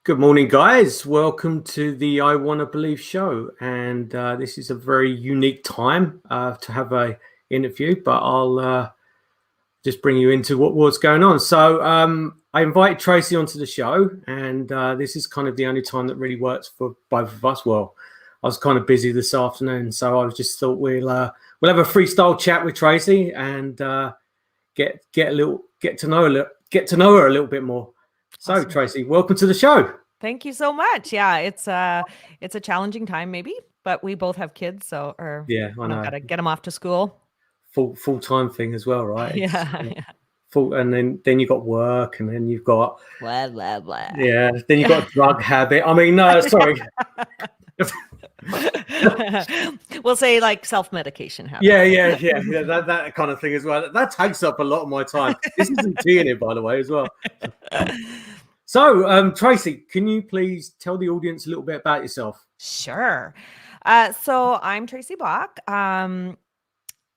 Good morning, guys. Welcome to the I Want to Believe show. And this is a very unique time to have a interview, but I'll just bring you into what's going on. So I invited Tracey onto the show, and this is kind of the only time that really works for both of us. Well, I was kind of busy this afternoon, so I just thought we'll have a freestyle chat with Tracey and get to know her a little bit more. So, awesome. Tracey, welcome to the show. Thank you so much. Yeah, it's a challenging time, maybe, but we both have kids, so I know. Gotta get them off to school. Full-time thing as well, right? Yeah. Full, and then you got work, and then you've got blah blah blah. Yeah, then you got a drug habit. I mean, no, sorry. We'll say like self-medication habit. Yeah, that kind of thing as well. That takes up a lot of my time. This isn't tea in it, by the way, as well. So, Tracey, can you please tell the audience a little bit about yourself? Sure. So I'm Tracey Bach.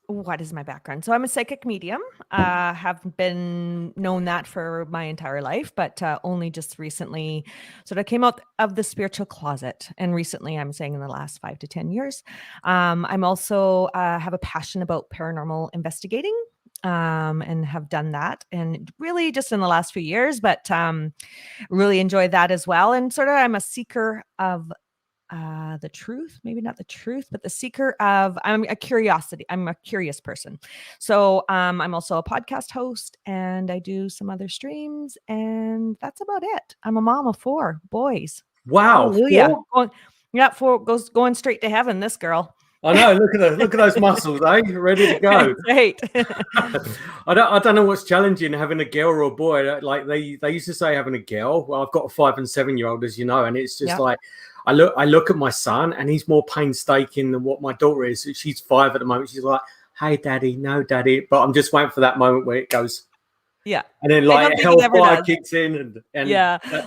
What is my background? So I'm a psychic medium. Have been known that for my entire life, but only just recently sort of came out of the spiritual closet. And recently, I'm saying in the last 5 to 10 years. I'm also have a passion about paranormal investigating and have done that. And really just in the last few years, but really enjoy that as well. And sort of I'm a seeker of the truth, maybe not the truth, but the seeker of, I'm a curious person. So I'm also a podcast host and I do some other streams and that's about it. I'm a mom of 4 boys. Wow. Hallelujah. Going straight to heaven, this girl. I know. Look at those muscles, eh? Ready to go. Great. I don't know what's challenging having a girl or a boy. Like they used to say having a girl. Well, I've got a 5 and 7-year-old, as you know, and it's just like I look at my son, and he's more painstaking than what my daughter is. She's 5 at the moment. She's like, "Hey, daddy, no, daddy," but I'm just waiting for that moment where it goes. Yeah. And then like hellfire kicks in, and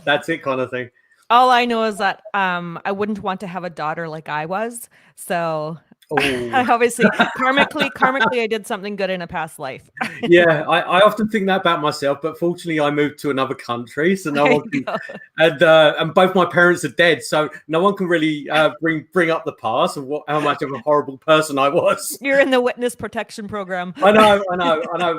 that's it, kind of thing. All I know is that I wouldn't want to have a daughter like I was. So obviously, karmically, I did something good in a past life. Yeah, I often think that about myself, but fortunately, I moved to another country, so no one can. And both my parents are dead, so no one can really bring up the past of how much of a horrible person I was. You're in the witness protection program. I know.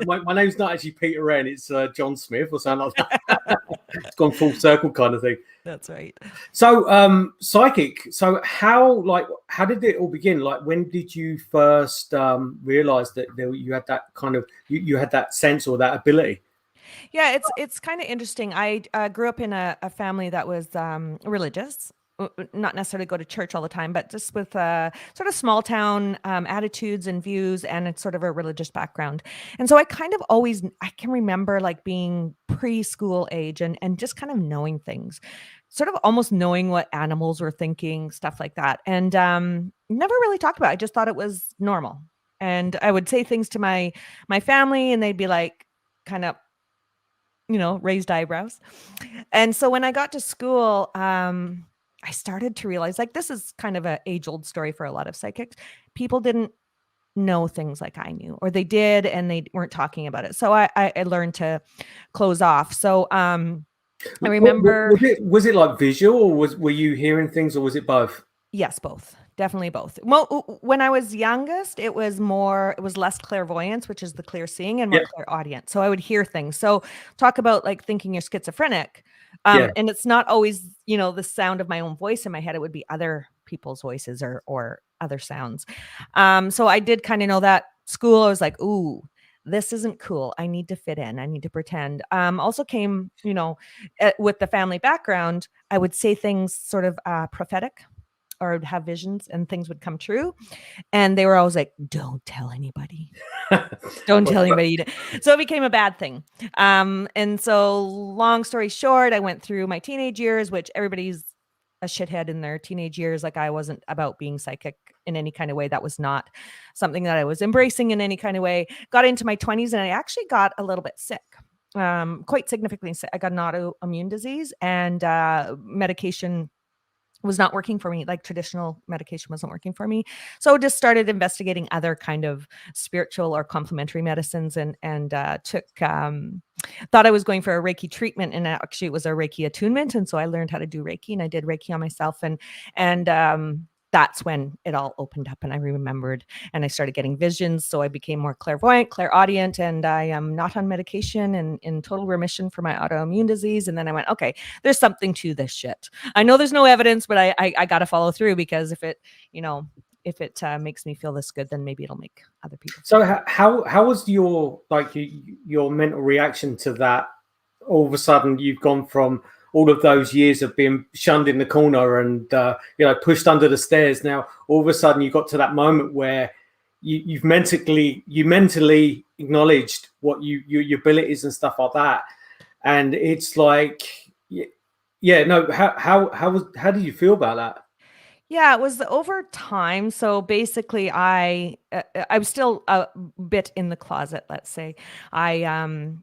My name's not actually Peter Wren; it's John Smith or something like that. It's gone full circle, kind of thing. That's right. So, psychic. So, how did it all begin? Like, when did you first realize that you had that kind of you had that sense or that ability? Yeah, it's kind of interesting. I grew up in a family that was religious. Not necessarily go to church all the time, but just with sort of small town attitudes and views, and it's sort of a religious background. And so I kind of I can remember like being preschool age and just kind of knowing things, sort of almost knowing what animals were thinking, stuff like that. And never really talked about it. I just thought it was normal. And I would say things to my family and they'd be like, kind of, raised eyebrows. And so when I got to school, I started to realize, like, this is kind of an age-old story for a lot of psychics. People didn't know things like I knew, or they did, and they weren't talking about it. So I learned to close off. So I remember. Was it like visual, or were you hearing things, or was it both? Yes, both. Definitely both. Well, when I was youngest, it was less clairvoyance, which is the clear seeing, and more clairaudience. So I would hear things. So talk about like thinking you're schizophrenic. And it's not always, the sound of my own voice in my head. It would be other people's voices or other sounds. So I did kind of know that. School, I was like, ooh, this isn't cool. I need to fit in. I need to pretend. Also came, with the family background, I would say things sort of prophetic, or would have visions and things would come true. And they were always like, don't tell anybody. Don't tell anybody. So it became a bad thing. And so long story short, I went through my teenage years, which everybody's a shithead in their teenage years. Like, I wasn't about being psychic in any kind of way. That was not something that I was embracing in any kind of way. Got into my 20s and I actually got a little bit sick. Quite significantly sick. I got an autoimmune disease and medication was not working for me. Like traditional medication wasn't working for me. So just started investigating other kind of spiritual or complementary medicines, and thought I was going for a Reiki treatment, and actually it was a Reiki attunement. And so I learned how to do Reiki, and I did Reiki on myself, and that's when it all opened up, and I remembered, and I started getting visions. So I became more clairvoyant, clairaudient, and I am not on medication and in total remission for my autoimmune disease. And then I went, okay, there's something to this shit. I know there's no evidence, but I got to follow through, because if it, makes me feel this good, then maybe it'll make other people. So how was your mental reaction to that? All of a sudden, you've gone from all of those years of being shunned in the corner and pushed under the stairs. Now, all of a sudden, you got to that moment where you mentally acknowledged what your abilities and stuff like that, and it's like, how did you feel about that? Yeah, it was over time. So basically, I was still a bit in the closet, let's say. I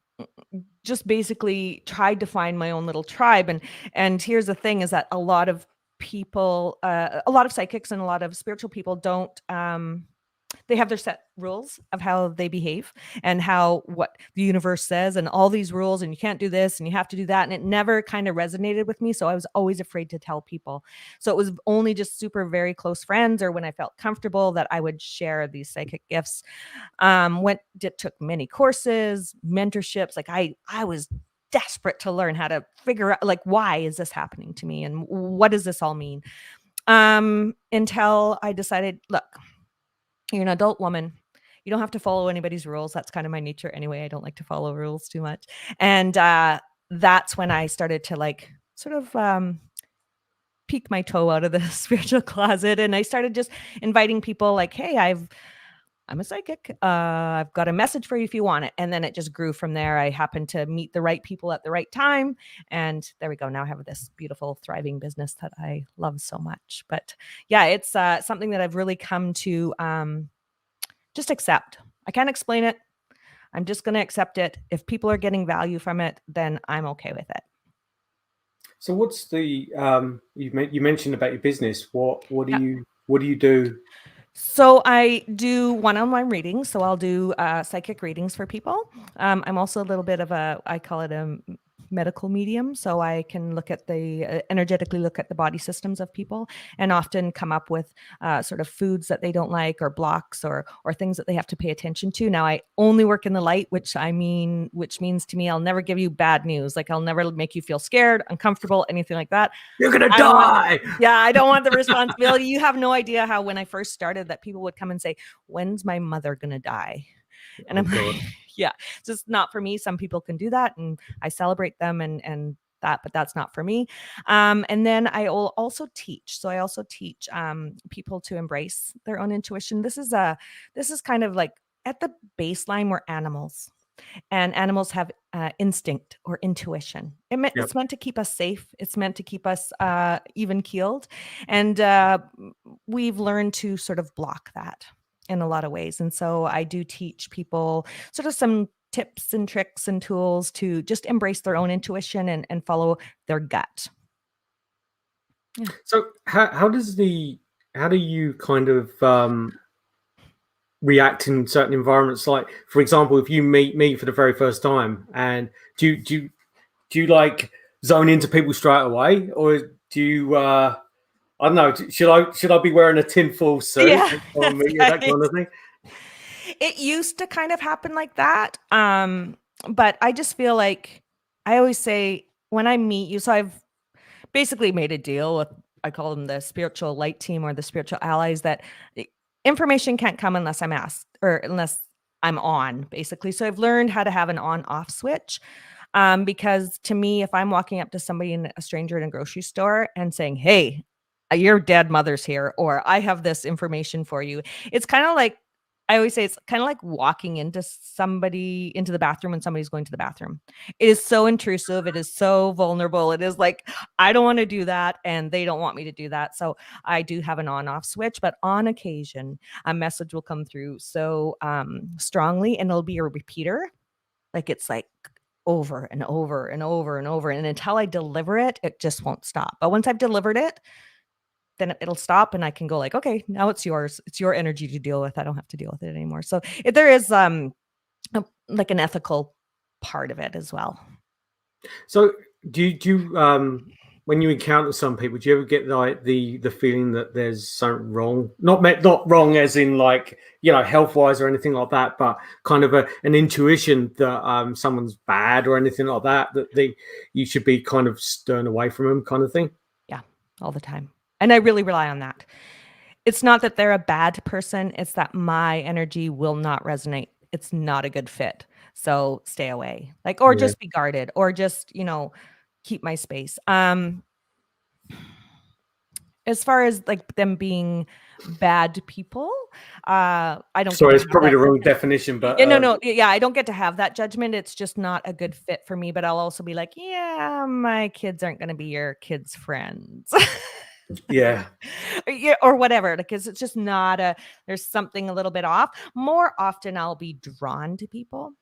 just basically tried to find my own little tribe, and here's the thing: is that a lot of people, a lot of psychics and a lot of spiritual people don't. They have their set rules of how they behave and what the universe says, and all these rules, and you can't do this and you have to do that. And it never kind of resonated with me. So I was always afraid to tell people. So it was only just super very close friends, or when I felt comfortable, that I would share these psychic gifts. Took many courses, mentorships. Like I was desperate to learn how to figure out, like, why is this happening to me and what does this all mean? Until I decided, look, you're an adult woman. You don't have to follow anybody's rules. That's kind of my nature anyway. I don't like to follow rules too much. And that's when I started to sort of peek my toe out of the spiritual closet. And I started just inviting people like, hey, I'm a psychic. I've got a message for you if you want it. And then it just grew from there. I happened to meet the right people at the right time. And there we go. Now I have this beautiful, thriving business that I love so much. But yeah, it's something that I've really come to just accept. I can't explain it. I'm just going to accept it. If people are getting value from it, then I'm okay with it. So what's the you mentioned about your business? What do you do? So I do one-on-one readings. So I'll do psychic readings for people. I'm also a little bit of I call it a medical medium. So I can energetically look at the body systems of people, and often come up with sort of foods that they don't like, or blocks, or things that they have to pay attention to. Now I only work in the light, which means to me, I'll never give you bad news. Like, I'll never make you feel scared, uncomfortable, anything like that. You're going to die. I don't want the responsibility. You have no idea how, when I first started, that people would come and say, when's my mother going to die? And I'm like, yeah, it's just not for me. Some people can do that, and I celebrate them and that, but that's not for me. And then I will also teach. So I also teach people to embrace their own intuition. This is kind of like at the baseline, we're animals, and animals have instinct or intuition. It's meant to keep us safe. It's meant to keep us even keeled. And we've learned to sort of block that in a lot of ways. And so I do teach people sort of some tips and tricks and tools to just embrace their own intuition and follow their gut. Yeah. So how do you kind of react in certain environments? Like, for example, if you meet me for the very first time, and do you like zone into people straight away, or do you I don't know, should I be wearing a tinfoil suit? Yeah, that kind of thing? It used to kind of happen like that. But I just feel like, I always say, when I meet you, so I've basically made a deal with, I call them the spiritual light team, or the spiritual allies, that information can't come unless I'm asked, or unless I'm on, basically. So I've learned how to have an on-off switch. Because to me, if I'm walking up to somebody, a stranger in a grocery store, and saying, hey, your dead mother's here, or I have this information for you, it's kind of like, I always say, it's kind of like walking into the bathroom when somebody's going to the bathroom. It is so intrusive. It is so vulnerable. It is like, I don't want to do that, and they don't want me to do that. So I do have an on-off switch, but on occasion, a message will come through so strongly, and it'll be a repeater. Like, it's like over and over and over and over. And until I deliver it, it just won't stop. But once I've delivered it, then it'll stop and I can go like, okay, now it's yours. It's your energy to deal with. I don't have to deal with it anymore. So there is like an ethical part of it as well. So do you when you encounter some people, do you ever get like the feeling that there's something wrong? Not wrong as in like, health wise or anything like that, but kind of an intuition that someone's bad or anything like that, that you should be kind of stern away from them, kind of thing. Yeah, all the time. And I really rely on that. It's not that they're a bad person, it's that my energy will not resonate. It's not a good fit. So stay away. Like, or Yeah. just be guarded, or just, keep my space. As far as like them being bad people, I don't get Sorry, to it's have probably that the wrong judgment. definition, but Yeah, no, yeah, I don't get to have that judgment. It's just not a good fit for me. But I'll also be like, yeah, my kids aren't going to be your kids' friends. yeah. Yeah, or whatever, because it's just not there's something a little bit off. More often I'll be drawn to people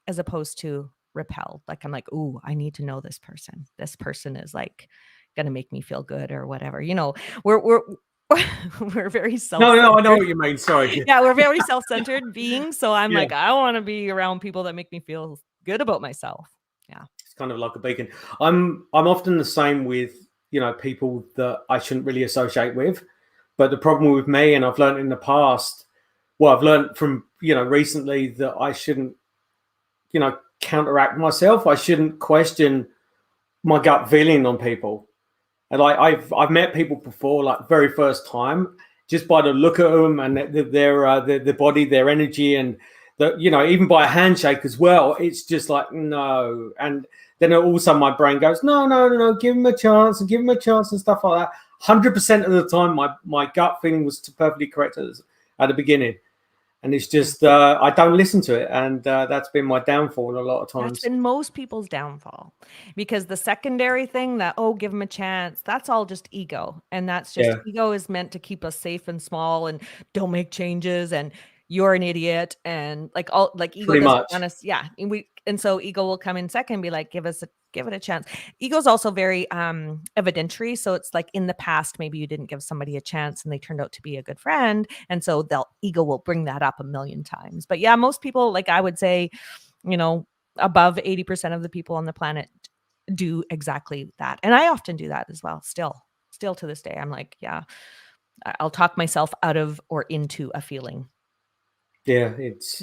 as opposed to repelled. Like I'm like, ooh, I need to know this person. This person is like gonna make me feel good or whatever. We're we're very No, I know self-centered. what you mean. Sorry. Yeah, we're very self-centered beings. So I'm Yeah. like, I want to be around people that make me feel good about myself. Yeah. It's kind of like a beacon. I'm often the same with people that I shouldn't really associate with. But the problem with me, and I've learned in the past, well, I've learned from recently that I shouldn't counteract myself. I shouldn't question my gut feeling on people. And like I've met people before, like very first time, just by the look at them and their body, their energy, and even by a handshake as well. It's just like no, and then all of a sudden my brain goes no, give him a chance and give him a chance and stuff like that. 100% of the time, my gut feeling was perfectly correct at the beginning, and it's just I don't listen to it, and that's been my downfall a lot of That's times. been most people's downfall, because the secondary thing that, oh, give them a chance, that's all just ego. And that's just, Yeah, ego is meant to keep us safe and small and don't make changes. And you're an idiot. And like all, like ego pretty doesn't much. want us. Yeah. And so ego will come in second and be like, give it a chance. Ego is also very evidentiary. So it's like in the past, maybe you didn't give somebody a chance and they turned out to be a good friend. And so ego will bring that up a million times. But yeah, most people, like I would say, you know, above 80% of the people on the planet do exactly that. And I often do that as well. Still to this day, I'm like, yeah, I'll talk myself out of or into a feeling. Yeah, it's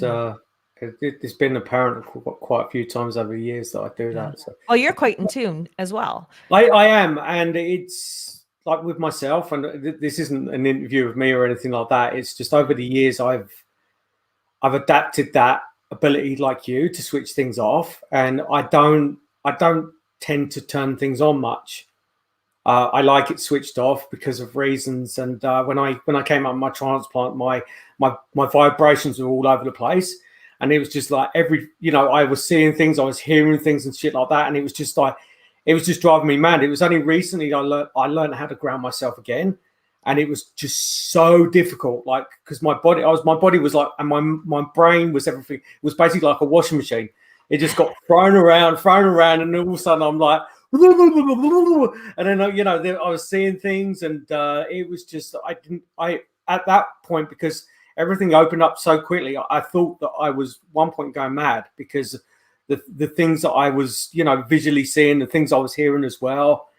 been apparent quite a few times over the years that I do Yeah. that. So Well, you're quite in tune as well. I am, and it's like with myself, and this isn't an interview of me or anything like that. It's just over the years I've adapted that ability, like you, to switch things off, and I don't tend to turn things on much. I like it switched off because of reasons. And when I came up with my transplant, my vibrations were all over the place, and it was just like I was seeing things, I was hearing things and shit like that, and it was just like it was just driving me mad. It was only recently I learned how to ground myself again, and it was just so difficult. Like because my body was like, and my brain was everything. It was basically like a washing machine. It just got thrown around, and all of a sudden I'm like. And then I was seeing things, and it was just I at that point, because everything opened up so quickly, I thought that I was one point going mad because the things that I was visually seeing, the things I was hearing as well.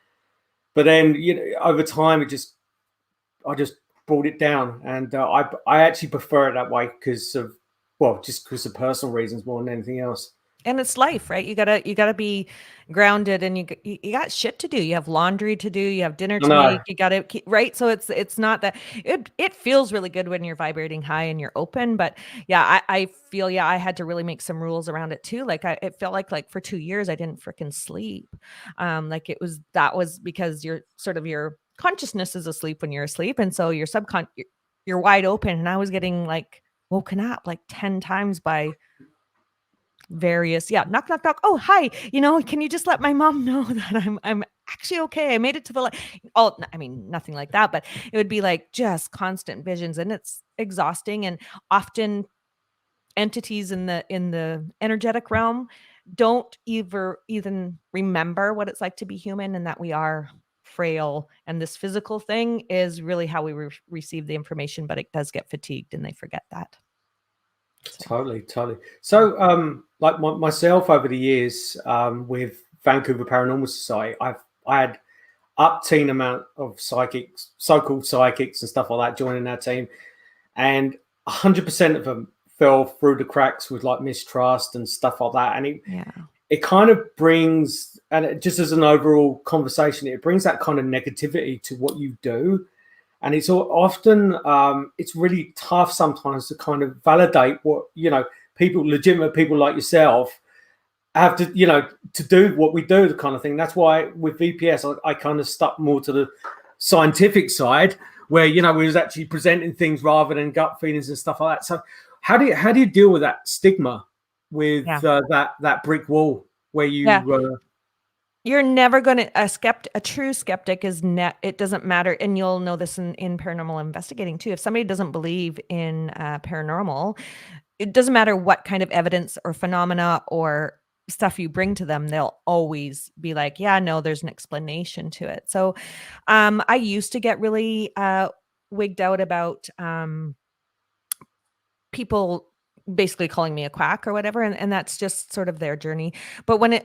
But then over time I just brought it down, and I actually prefer it that way because of just because of personal reasons more than anything else. And it's life, right? You gotta be grounded, and you got shit to do. You have laundry to do. You have dinner I to know. make. You gotta keep right. So it's not that it feels really good when you're vibrating high and you're open. But yeah, I feel I had to really make some rules around it too. Like it felt like for 2 years I didn't freaking sleep. Like that was because your consciousness is asleep when you're asleep, and so your you're wide open. And I was getting like woken up like 10 times by various knock knock knock, oh hi, can you just let my mom know that I'm actually okay, I made it to the oh, I mean nothing like that, but it would be like just constant visions, and it's exhausting. And often entities in the energetic realm don't even remember what it's like to be human, and that we are frail, and this physical thing is really how we receive the information, but it does get fatigued and they forget that. Totally. So, like myself over the years, with Vancouver Paranormal Society, I had up-teen amount of psychics, so-called psychics and stuff like that joining our team, and 100% of them fell through the cracks with like mistrust and stuff like that. And it kind of brings, and it, just as an overall conversation, it brings that kind of negativity to what you do. And it's often, it's really tough sometimes to kind of validate what, people, legitimate people like yourself have to, to do what we do, the kind of thing. That's why with VPS, I kind of stuck more to the scientific side, where, we was actually presenting things rather than gut feelings and stuff like that. So how do you deal with that stigma with that brick wall where you you're never going to, a true skeptic is it doesn't matter. And you'll know this in paranormal investigating too. If somebody doesn't believe in paranormal, it doesn't matter what kind of evidence or phenomena or stuff you bring to them, they'll always be like, yeah, no, there's an explanation to it. So I used to get really wigged out about people basically calling me a quack or whatever. And that's just sort of their journey. But when a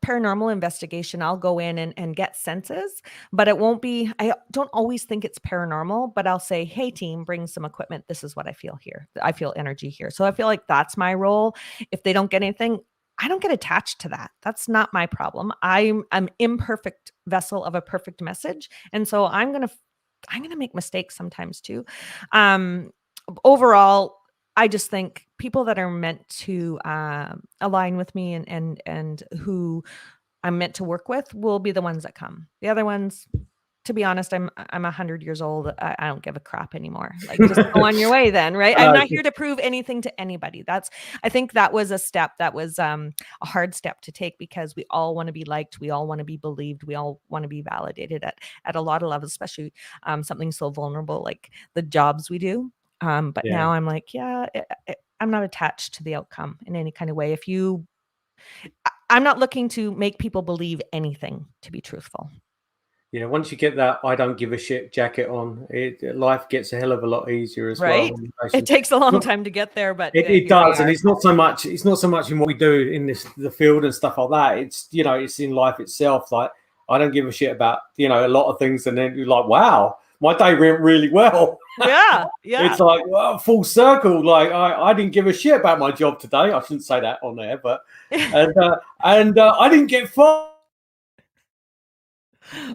paranormal investigation, I'll go in and get senses, but it won't be, I don't always think it's paranormal, but I'll say, hey team, bring some equipment. This is what I feel here. I feel energy here. So I feel like that's my role. If they don't get anything, I don't get attached to that. That's not my problem. I'm imperfect vessel of a perfect message. And so I'm going to make mistakes sometimes too. Overall, I just think people that are meant to align with me and who I'm meant to work with will be the ones that come. The other ones, to be honest, I'm 100 years old. I don't give a crap anymore. Like, just go on your way then, right? I'm not here to prove anything to anybody. I think that was a step that was a hard step to take, because we all want to be liked. We all want to be believed. We all want to be validated at a lot of levels, especially something so vulnerable like the jobs we do. But now I'm like, I'm not attached to the outcome in any kind of way. I'm not looking to make people believe anything, to be truthful. Yeah, once you get that I don't give a shit jacket on, life gets a hell of a lot easier as well. It takes a long time to get there, but it does, and it's not so much in what we do in the field and stuff like that. It's it's in life itself. Like, I don't give a shit about a lot of things, and then you're like, wow, my day went really well. Yeah. It's like, well, full circle. Like, I didn't give a shit about my job today. I shouldn't say that on there, but and I didn't get fired.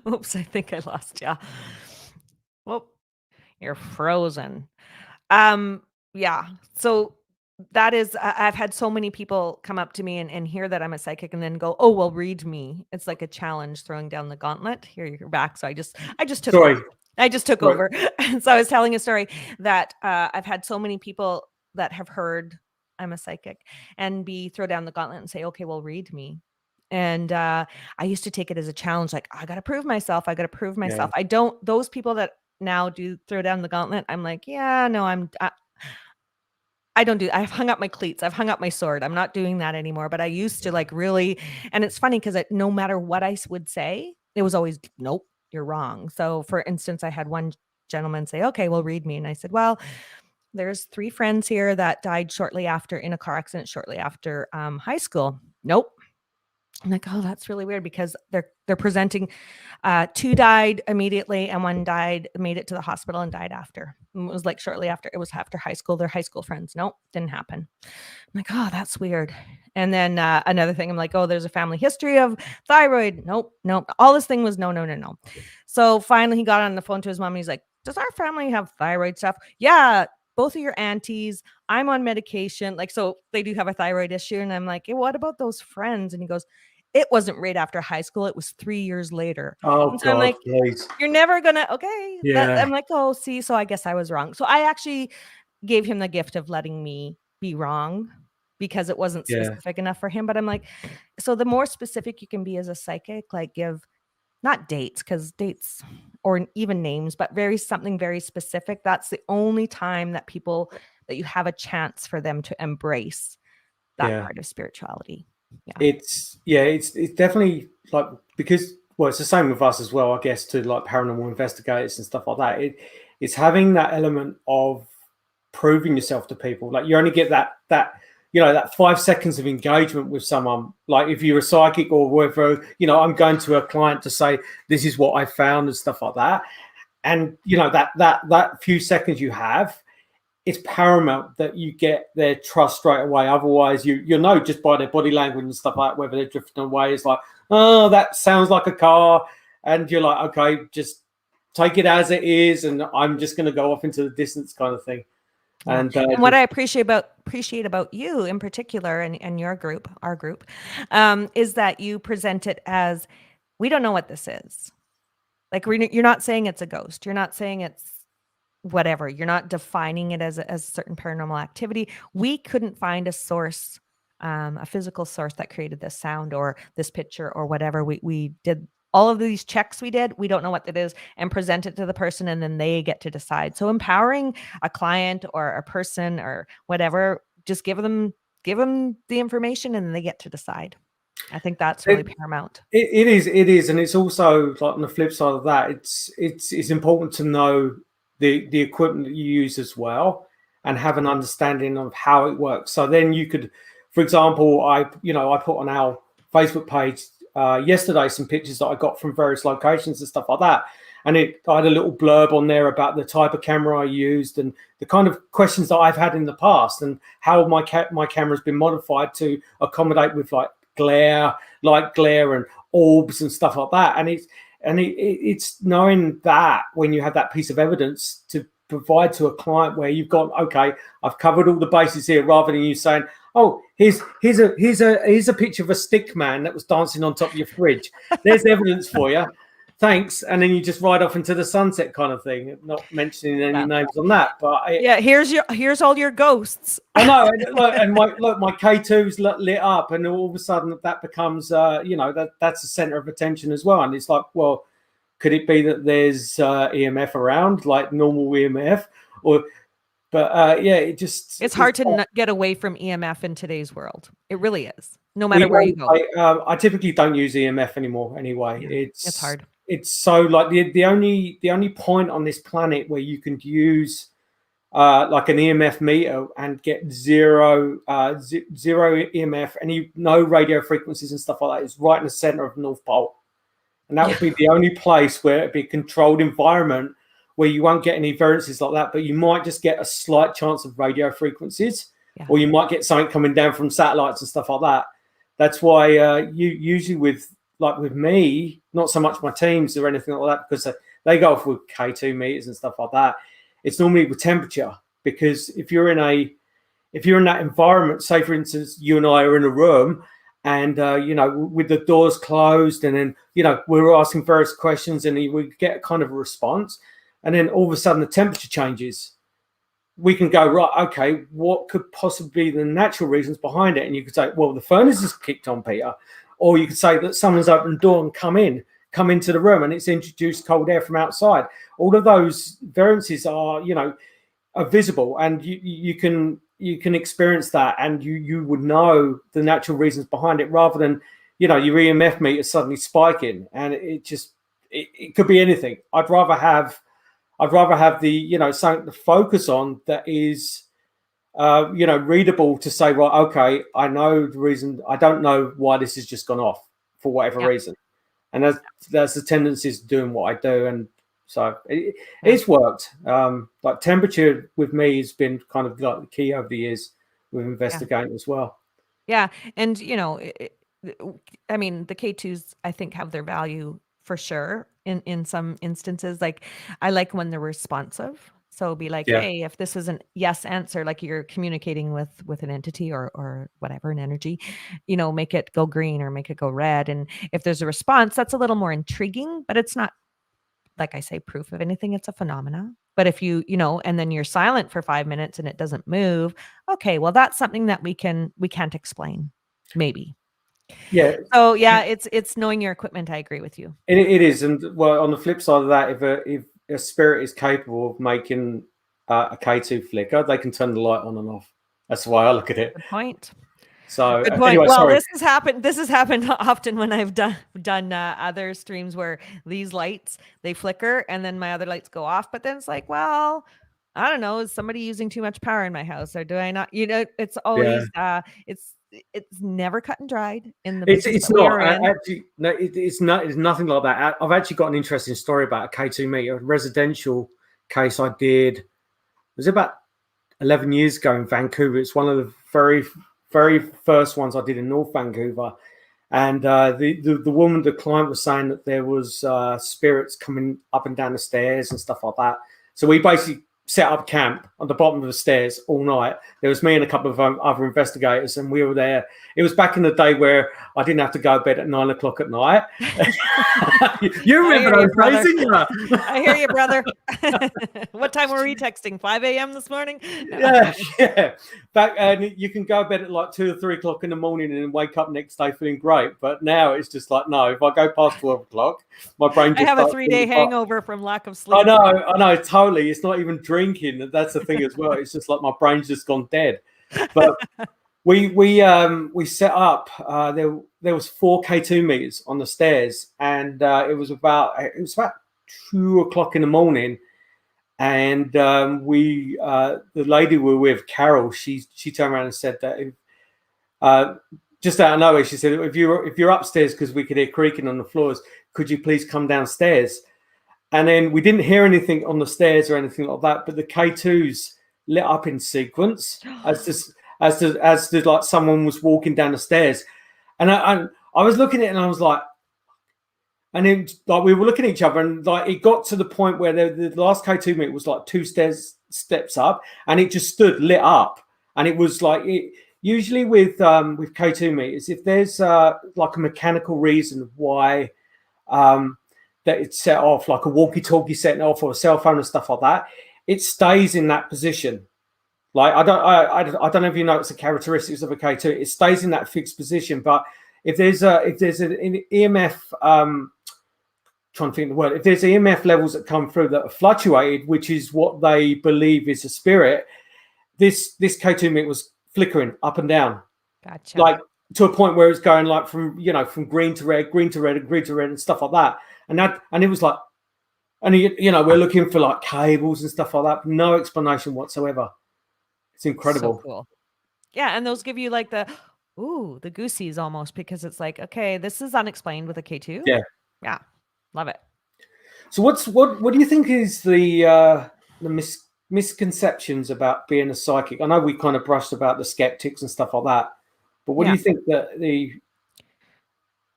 Oops, I think I lost you. Well, you're frozen. Yeah. So that is, I've had so many people come up to me and hear that I'm a psychic and then go, oh, well, read me. It's like a challenge, throwing down the gauntlet. Here, you're back. So I just took over. I just took over. So I was telling a story that I've had so many people that have heard I'm a psychic and throw down the gauntlet and say, okay, well, read me. And I used to take it as a challenge. Like, I got to prove myself. Yeah. I don't, those people that now do throw down the gauntlet, I'm like, yeah, no, I don't do, I've hung up my cleats. I've hung up my sword. I'm not doing that anymore. But I used to, like, really, and it's funny because no matter what I would say, it was always, nope, you're wrong. So for instance, I had one gentleman say, okay, well, read me. And I said, well, there's 3 friends here that died shortly after in a car accident, shortly after high school. Nope. I'm like, oh, that's really weird, because they're presenting 2 died immediately and 1 made it to the hospital and died after. It was like shortly after. It was after high school. They're high school friends. Nope, didn't happen. I'm like, oh, that's weird. And then another thing, I'm like, oh, there's a family history of thyroid. Nope. All this thing was no. So finally he got on the phone to his mom. And he's like, does our family have thyroid stuff? Yeah. Both of your aunties, I'm on medication. Like, so they do have a thyroid issue. And I'm like, hey, what about those friends? And he goes, it wasn't right after high school. It was 3 years later. Oh, so I'm like, please. You're never gonna, okay. Yeah. I'm like, oh, see, so I guess I was wrong. So I actually gave him the gift of letting me be wrong, because it wasn't specific enough for him. But I'm like, so the more specific you can be as a psychic, like give not dates, because dates or even names, but something very specific. That's the only time that you have a chance for them to embrace that part of spirituality. It's definitely, like, because well, it's the same with us as well, I guess, to like paranormal investigators and stuff like that. It's having that element of proving yourself to people. Like you only get that that 5 seconds of engagement with someone. Like if you're a psychic or whatever, I'm going to a client to say this is what I found and stuff like that. And that few seconds you have, it's paramount that you get their trust straight away. Otherwise, you'll know just by their body language and stuff like that, whether they're drifting away. It's like, oh, that sounds like a car, and you're like, okay, just take it as it is, and I'm just going to go off into the distance, kind of thing. Yeah. And what I appreciate about you in particular and your group, our group, is that you present it as, we don't know what this is. Like you're not saying it's a ghost. You're not saying it's whatever. You're not defining it as a certain paranormal activity. We couldn't find a source, a physical source that created this sound or this picture or whatever. We did all of these checks we don't know what it is, and present it to the person, and then they get to decide. So empowering a client or a person or whatever, just give them the information and they get to decide. I think that's really paramount. It is, and it's also like on the flip side of that, it's important to know the equipment that you use as well, and have an understanding of how it works. So then you could, for example, I put on our Facebook page yesterday some pictures that I got from various locations and stuff like that, and I had a little blurb on there about the type of camera I used and the kind of questions that I've had in the past, and how my camera's been modified to accommodate with like light glare and orbs and stuff like that. And it's knowing that when you have that piece of evidence to provide to a client, where you've got, okay, I've covered all the bases here, rather than you saying, oh, here's a picture of a stick man that was dancing on top of your fridge. There's evidence for you. Thanks. And then you just ride off into the sunset, kind of thing, not mentioning any names on that. But here's all your ghosts. I know, and my K2's lit up, and all of a sudden that becomes that's the center of attention as well. And it's like, well, could it be that there's EMF around, like normal EMF, it's hard to get away from EMF in today's world. It really is, no matter where you go. I typically don't use EMF anymore anyway. Yeah, it's hard. It's so like the only point on this planet where you can use like an EMF meter and get zero EMF, no radio frequencies and stuff like that, is right in the center of the North Pole. And that would be the only place where it'd be a controlled environment where you won't get any variances like that, but you might just get a slight chance of radio frequencies, or you might get something coming down from satellites and stuff like that. That's why you usually with me, not so much my teams or anything like that, because they go off with K2 meters and stuff like that. It's normally with temperature, because if you're in that environment, say for instance, you and I are in a room, and with the doors closed, and then we're asking various questions, and we get kind of a response, and then all of a sudden the temperature changes. We can go, right, okay, what could possibly be the natural reasons behind it? And you could say, well, the furnace is kicked on, Peter. Or you could say that someone's opened the door and come into the room, and it's introduced cold air from outside. All of those variances are visible, and you can experience that, and you would know the natural reasons behind it, rather than your EMF meter suddenly spiking, and it could be anything. I'd rather have the something to focus on that is readable, to say, right, okay, I know the reason. I don't know why this has just gone off for whatever reason, and that's the tendencies to doing what I do, and so it's worked. Like temperature with me has been kind of like the key over the years with investigating as well. Yeah, and I mean, the K2s I think have their value for sure in some instances. Like I like when they're responsive. So be like, hey, if this is an yes answer, like you're communicating with an entity or whatever, an energy, make it go green or make it go red. And if there's a response, that's a little more intriguing, but it's not, like I say, proof of anything. It's a phenomena. But if and then you're silent for 5 minutes and it doesn't move, okay, well, that's something that we can't explain, maybe. Yeah. So it's knowing your equipment. I agree with you. It is. And well, on the flip side of that, if a spirit is capable of making a K2 flicker, they can turn the light on and off. That's the way I look at it. Good point. So Good point. anyway, Well, sorry. this has happened often when I've done other streams where these lights, they flicker and then my other lights go off. But then it's like, well, I don't know, is somebody using too much power in my house, or do I not? It's always it's never cut and dried in the business It's that we not are in. actually. No, it's not. It's nothing like that. I've actually got an interesting story about a K2 meter, a residential case I did. It was about 11 years ago in Vancouver. It's one of the very first ones I did in North Vancouver. And the woman, the client, was saying that there was spirits coming up and down the stairs and stuff like that. So we basically set up camp on the bottom of the stairs all night. There was me and a couple of other investigators, and we were there. It was back in the day where I didn't have to go to bed at 9 o'clock at night. You remember those days, didn't you? I hear you, brother. What time were we texting? 5 a.m. this morning? No. Yeah. And you can go to bed at like 2 or 3 o'clock in the morning and then wake up next day feeling great. But now it's just like, no, if I go past 12 o'clock, my brain just I have a 3-day hangover from lack of sleep. I know, totally. It's not even drinking. That's the thing as well. It's just like my brain's just gone dead. But we set up. There was 4 K2 meters on the stairs, and it was about 2 o'clock in the morning. And the lady we were with, Carol, she turned around and said that just out of nowhere, she said, if you're upstairs, because we could hear creaking on the floors, could you please come downstairs? And then we didn't hear anything on the stairs or anything like that, but the K2s lit up in sequence as like someone was walking down the stairs. And I was looking at it and I was like, and then like we were looking at each other, and like it got to the point where the last K2 meter was like 2 steps up, and it just stood lit up. And it was like usually with K2 meters, if there's like a mechanical reason why that it's set off, like a walkie-talkie setting off or a cell phone and stuff like that, it stays in that position. Like I don't know if you notice the characteristics of a K2, it stays in that fixed position. But if there's an EMF, trying to think of the word, if there's EMF levels that come through that are fluctuated, which is what they believe is a spirit, this K2 meter was flickering up and down. Gotcha. Like to a point where it's going like from green to red, green to red, and green to red, and stuff like that. And it was like, and we're looking for like cables and stuff like that. No explanation whatsoever. It's incredible. So cool. Yeah, and those give you like the goosies almost, because it's like, okay, this is unexplained with a K2. Yeah, love it. So what do you think is the misconceptions about being a psychic? I know we kind of brushed about the skeptics and stuff like that, but what do you think that the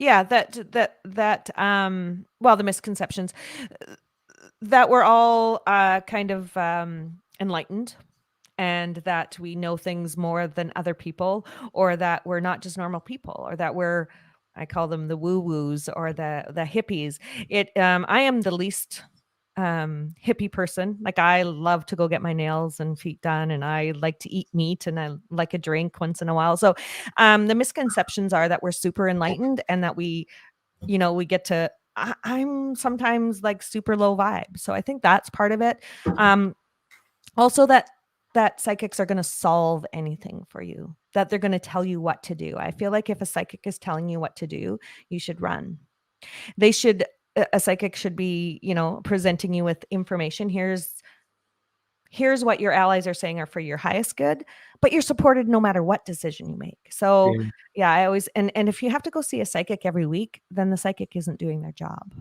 the misconceptions that we're all kind of enlightened, and that we know things more than other people, or that we're not just normal people, or that I call them the woo-woos or the hippies. I am the least hippie person. Like, I love to go get my nails and feet done, and I like to eat meat, and I like a drink once in a while. So the misconceptions are that we're super enlightened, and that we get to, I'm sometimes like super low vibe. So I think that's part of it. Also that psychics are going to solve anything for you, that they're going to tell you what to do. I feel like if a psychic is telling you what to do, you should run. A psychic should be, presenting you with information. Here's what your allies are saying are for your highest good, but you're supported no matter what decision you make. So I always, and if you have to go see a psychic every week, then the psychic isn't doing their job.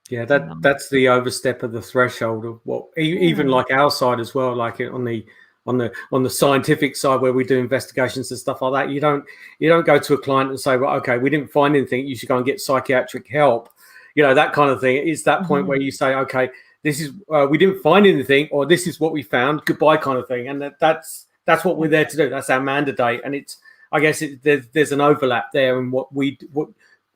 Yeah, that's the overstep of the threshold of what, even like our side as well, like on the scientific side where we do investigations and stuff like that. You don't go to a client and say, well, okay, we didn't find anything, you should go and get psychiatric help. That kind of thing. It's that point where you say, okay, this is we didn't find anything, or this is what we found, goodbye, kind of thing. And that's what we're there to do. That's our mandate. And it's, I guess there's an overlap there in what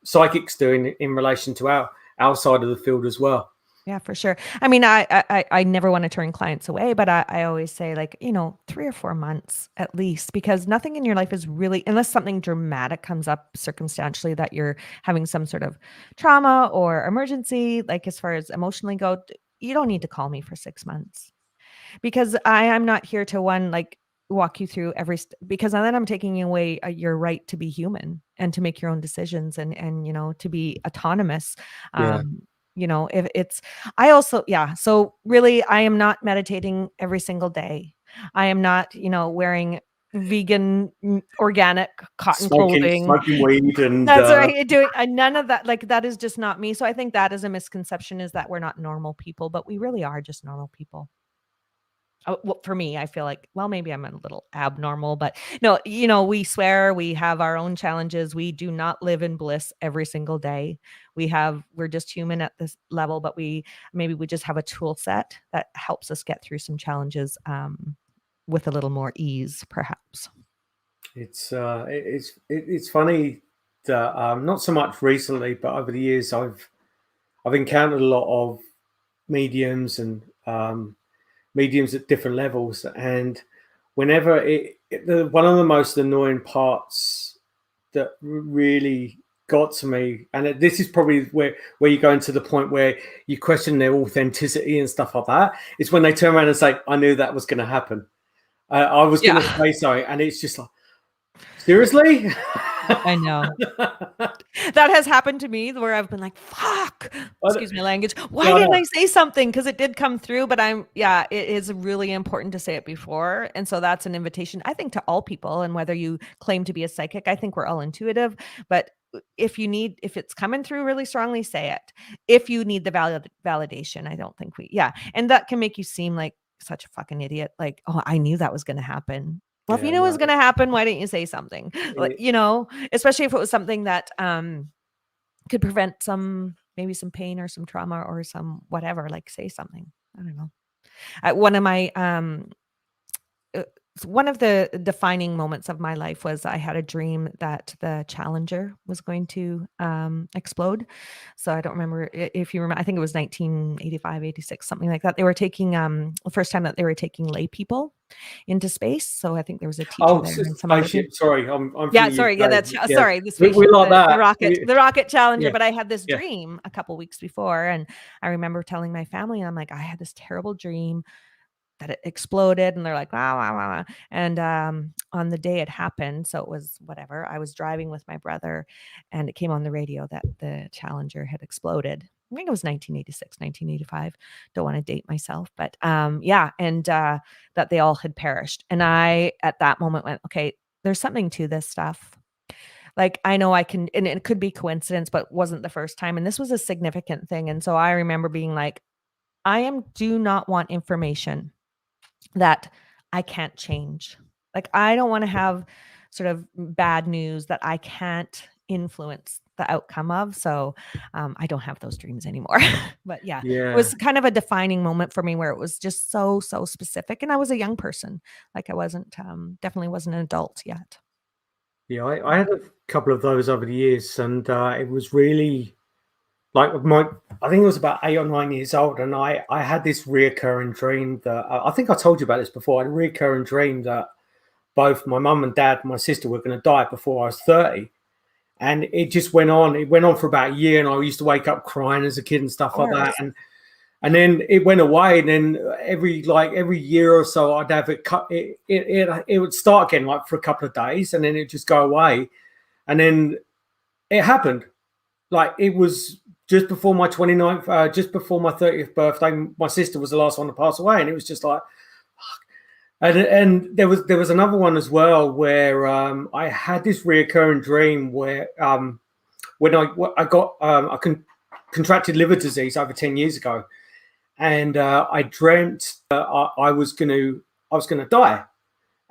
psychics do in relation to our side of the field as well. Yeah, for sure. I mean, I never want to turn clients away, but I always say, like, 3 or 4 months at least, because nothing in your life is really, unless something dramatic comes up circumstantially, that you're having some sort of trauma or emergency, like as far as emotionally go, you don't need to call me for 6 months, because I am not here to walk you through because then I'm taking away your right to be human and to make your own decisions and to be autonomous. Yeah. If it's, I also, so really I am not meditating every single day. I am not, wearing vegan organic cotton clothing. Smoking weed and That's right. Doing none of that. Like, that is just not me. So I think that is a misconception, is that we're not normal people, but we really are just normal people. Well, for me, I feel like, well, maybe I'm a little abnormal, but no, we swear, we have our own challenges. We do not live in bliss every single day. We're just human at this level, but maybe we just have a tool set that helps us get through some challenges with a little more ease, perhaps. It's funny that not so much recently, but over the years I've encountered a lot of mediums and mediums at different levels, and whenever one of the most annoying parts that really got to me, and this is probably where you go into the point where you question their authenticity and stuff like that, is when they turn around and say, "I knew that was going to happen. I was going to say something," and it's just like, seriously? I know. That has happened to me, where I've been like, fuck, excuse my language. Why didn't I say something? Because it did come through, but it is really important to say it before. And so that's an invitation, I think, to all people. And whether you claim to be a psychic, I think we're all intuitive, but if it's coming through really strongly, say it. If you need the validation, I don't think and that can make you seem like such a fucking idiot. Like, oh, I knew that was going to happen. Well, if you knew it was going to happen, why didn't you say something? Especially if it was something that could prevent maybe some pain or some trauma or some whatever, like, say something. I don't know. One of the defining moments of my life was I had a dream that the Challenger was going to explode. So I don't remember if you remember. I think it was 1985, 86, something like that. They were taking the first time that they were taking lay people into space. So I think there was a teacher there and some other people. Sorry, sorry. The spaceship, we like that. The rocket Challenger. Yeah. But I had this dream a couple weeks before, and I remember telling my family, and I'm like, I had this terrible dream that it exploded, and they're like, wow, wow, wow. And on the day it happened, so it was whatever, I was driving with my brother, and it came on the radio that the Challenger had exploded. I think it was 1986, 1985. Don't want to date myself, but and that they all had perished. And I, at that moment, went, okay, there's something to this stuff. Like, I know I can, and it could be coincidence, but it wasn't the first time. And this was a significant thing. And so I remember being like, do not want information that I can't change. Like, I don't want to have sort of bad news that I can't influence the outcome of. So I don't have those dreams anymore. But it was kind of a defining moment for me, where it was just so specific. And I was a young person. Like, I wasn't, definitely wasn't an adult yet. Yeah, I had a couple of those over the years, and it was really, like, I think it was about 8 or 9 years old, and I had this reoccurring dream that I think I told you about this before. I had a reoccurring dream that both my mum and dad and my sister were going to die before I was 30, and it just went on. It went on for about a year, and I used to wake up crying as a kid and stuff like that. And then it went away, and then every year or so, I'd have it cut. It would start again, like, for a couple of days, and then it'd just go away, and then it happened. Like, it was just before my 29th, just before my 30th birthday. My sister was the last one to pass away, and it was just like, fuck. And there was another one as well, where I had this reoccurring dream where when I contracted liver disease over 10 years ago, and I dreamt that I was gonna die,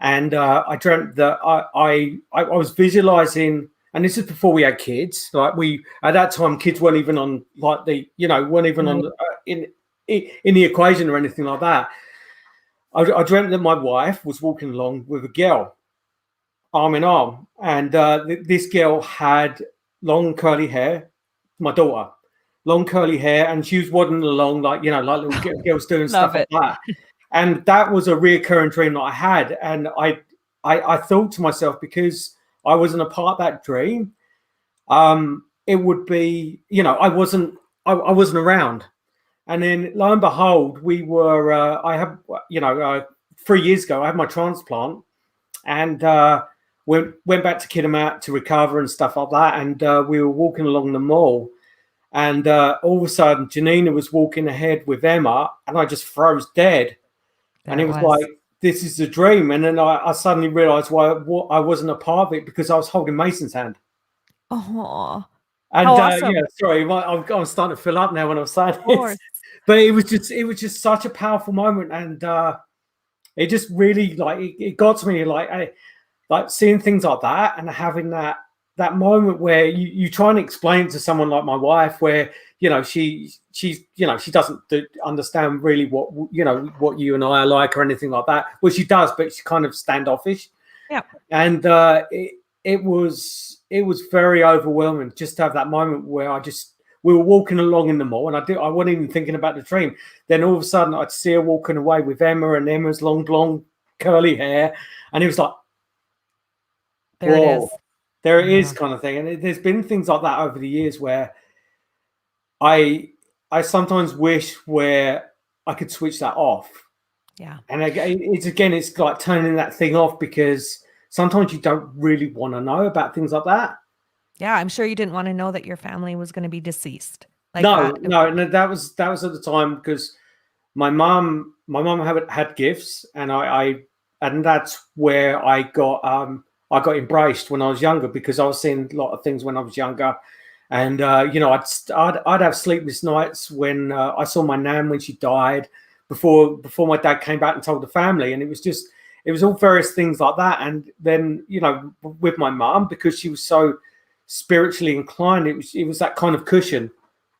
and I dreamt that I was visualizing. And this is before we had kids. Like, at that time, kids weren't even on, like, weren't even on in the equation or anything like that. I dreamt that my wife was walking along with a girl, arm in arm, and this girl had long curly hair. My daughter, long curly hair, and she was waddling along like little girls doing stuff like that. And that was a reoccurring dream that I had, and I thought to myself, because I wasn't a part of that dream, it would be, I wasn't around. And then, lo and behold, we were, 3 years ago, I had my transplant, and went back to Kidderminster to recover and stuff like that. And we were walking along the mall, and all of a sudden Janina was walking ahead with Emma, and I just froze dead. And it was like, this is a dream. And then I suddenly realized why I wasn't a part of it, because I was holding Mason's hand. Oh, and awesome. yeah, sorry, I'm starting to fill up now when I'm saying it, but it was just such a powerful moment. And it just really, like, it got to me, like seeing things like that, and having that moment where you try and explain to someone like my wife, where she's she doesn't understand really what you and I are like or anything like that. Well, she does, but she's kind of standoffish. Yeah. And it was very overwhelming just to have that moment where we were walking along in the mall, and I wasn't even thinking about the dream. Then all of a sudden I'd see her walking away with Emma, and Emma's long blonde curly hair, and it was like, there it is. There it is, kind of thing. And there's been things like that over the years where I sometimes wish where I could switch that off. Yeah. And it's like turning that thing off, because sometimes you don't really want to know about things like that. Yeah, I'm sure you didn't want to know that your family was going to be deceased. Like no, that was at the time, because my mom had gifts, and and that's where I got embraced when I was younger, because I was seeing a lot of things when I was younger. And I'd have sleepless nights when I saw my nan when she died, before my dad came back and told the family. And it was all various things like that. And then with my mum, because she was so spiritually inclined, it was that kind of cushion